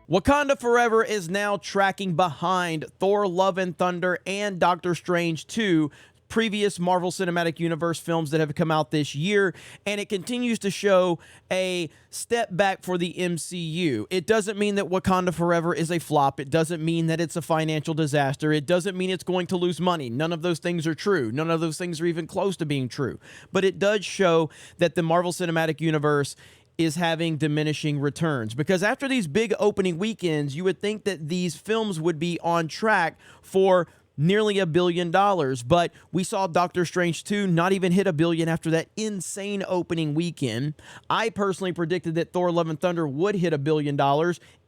Wakanda Forever is now tracking behind Thor Love and Thunder and Doctor Strange 2, previous Marvel Cinematic Universe films that have come out this year, and it continues to show a step back for the MCU. It doesn't mean that Wakanda Forever is a flop. It doesn't mean that it's a financial disaster. It doesn't mean it's going to lose money. None of those things are true. None of those things are even close to being true. But it does show that the Marvel Cinematic Universe is having diminishing returns, because after these big opening weekends, you would think that these films would be on track for nearly $1 billion, but we saw Doctor Strange 2 not even hit $1 billion after that insane opening weekend. I personally predicted that Thor Love and Thunder would hit $1 billion.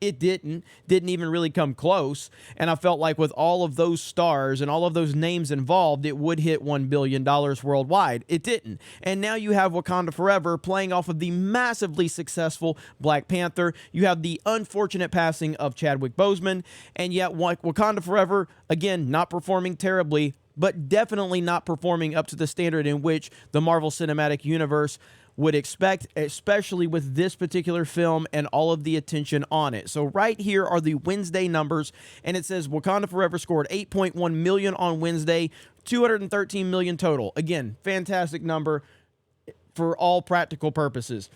It didn't even really come close, and I felt like with all of those stars and all of those names involved, it would hit $1 billion worldwide. It didn't, and now you have Wakanda Forever playing off of the massively successful Black Panther. You have the unfortunate passing of Chadwick Boseman, and yet Wakanda Forever, again, not performing terribly, but definitely not performing up to the standard in which the Marvel Cinematic Universe would expect, especially with this particular film and all of the attention on it. So right here are the Wednesday numbers, and it says Wakanda Forever scored 8.1 million on Wednesday, 213 million total. Again, fantastic number for all practical purposes.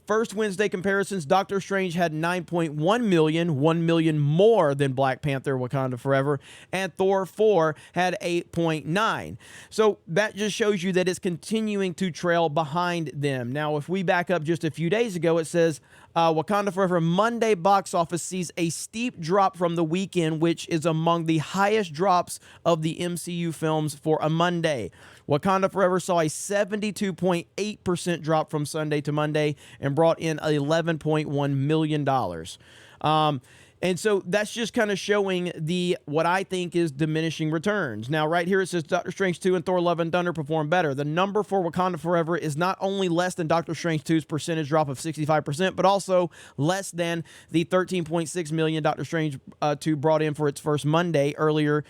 First Wednesday comparisons, Doctor Strange had 9.1 million, 1 million more than Black Panther Wakanda Forever, and Thor 4 had 8.9. So that just shows you that it's continuing to trail behind them. Now, if we back up just a few days ago, it says Wakanda Forever Monday box office sees a steep drop from the weekend, which is among the highest drops of the MCU films for a Monday. Wakanda Forever saw a 72.8% drop from Sunday to Monday and brought in $11.1 million. And so that's just kind of showing what I think is diminishing returns. Now, right here it says Doctor Strange 2 and Thor Love and Thunder perform better. The number for Wakanda Forever is not only less than Doctor Strange 2's percentage drop of 65%, but also less than the $13.6 million Doctor Strange 2 brought in for its first Monday earlier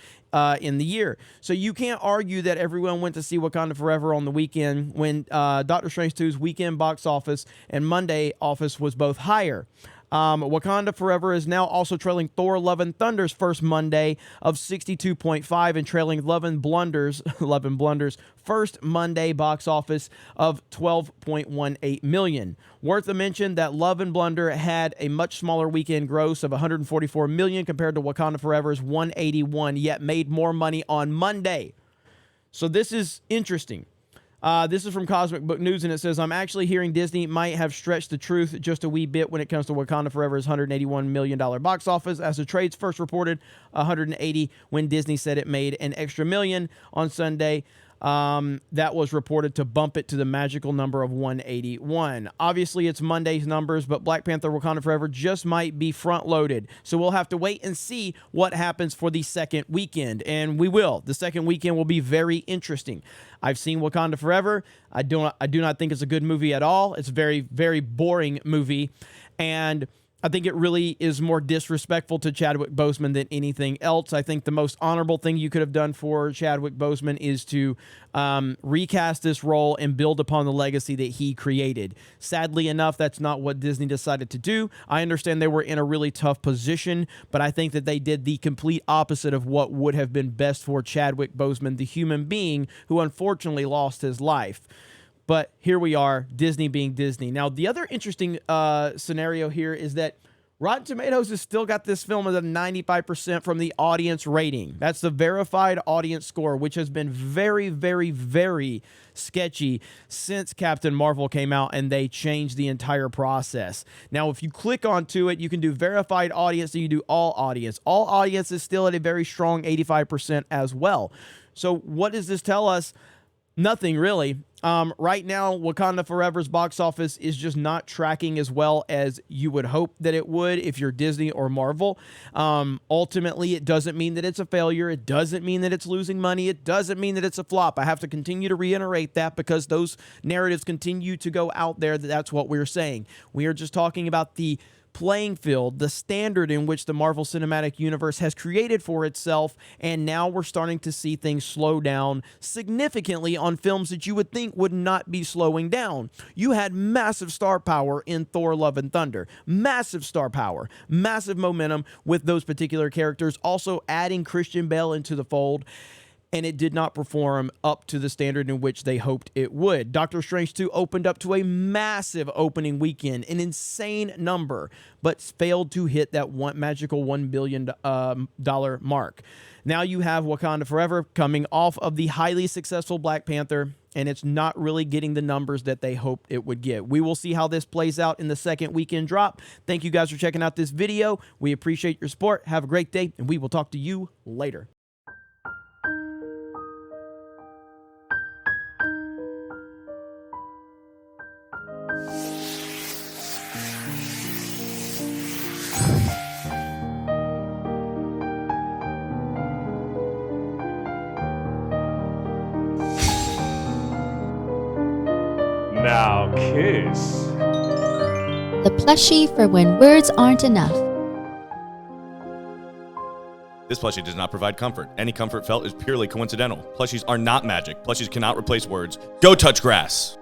in the year. So you can't argue that everyone went to see Wakanda Forever on the weekend when Doctor Strange 2's weekend box office and Monday office was both higher. Wakanda Forever is now also trailing Thor Love and Thunder's first Monday of 62.5 and trailing Love and Blunder's first Monday box office of 12.18 million. Worth a mention that Love and Blunder had a much smaller weekend gross of 144 million compared to Wakanda Forever's 181, yet made more money on Monday. So this is interesting. This is from Cosmic Book News, and it says, I'm actually hearing Disney might have stretched the truth just a wee bit when it comes to Wakanda Forever's $181 million box office, as the trades first reported 180 when Disney said it made an extra million on Sunday. That was reported to bump it to the magical number of 181. Obviously, it's Monday's numbers, but Black Panther Wakanda Forever just might be front-loaded. So we'll have to wait and see what happens for the second weekend, and we will. The second weekend will be very interesting. I've seen Wakanda Forever. I do not think it's a good movie at all. It's a very, very boring movie, and I think it really is more disrespectful to Chadwick Boseman than anything else. I think the most honorable thing you could have done for Chadwick Boseman is to recast this role and build upon the legacy that he created. Sadly enough, that's not what Disney decided to do. I understand they were in a really tough position, but I think that they did the complete opposite of what would have been best for Chadwick Boseman, the human being who unfortunately lost his life. But here we are, Disney being Disney. Now, the other interesting scenario here is that Rotten Tomatoes has still got this film at a 95% from the audience rating. That's the verified audience score, which has been very, very, very sketchy since Captain Marvel came out and they changed the entire process. Now, if you click onto it, you can do verified audience and you do all audience. All audience is still at a very strong 85% as well. So what does this tell us? Nothing really. Right now, Wakanda Forever's box office is just not tracking as well as you would hope that it would if you're Disney or Marvel. Ultimately, it doesn't mean that it's a failure. It doesn't mean that it's losing money. It doesn't mean that it's a flop. I have to continue to reiterate that because those narratives continue to go out there that that's what we're saying. We are just talking about the playing field, the standard in which the Marvel Cinematic Universe has created for itself, and now we're starting to see things slow down significantly on films that you would think would not be slowing down. You had massive star power in Thor: Love and Thunder, massive star power, massive momentum with those particular characters, also adding Christian Bale into the fold, and it did not perform up to the standard in which they hoped it would. Doctor Strange 2 opened up to a massive opening weekend, an insane number, but failed to hit that magical $1 billion mark. Now you have Wakanda Forever coming off of the highly successful Black Panther, and it's not really getting the numbers that they hoped it would get. We will see how this plays out in the second weekend drop. Thank you guys for checking out this video. We appreciate your support. Have a great day, and we will talk to you later. Now kiss. The plushie for when words aren't enough. This plushie does not provide comfort. Any comfort felt is purely coincidental. Plushies are not magic. Plushies cannot replace words. Go touch grass.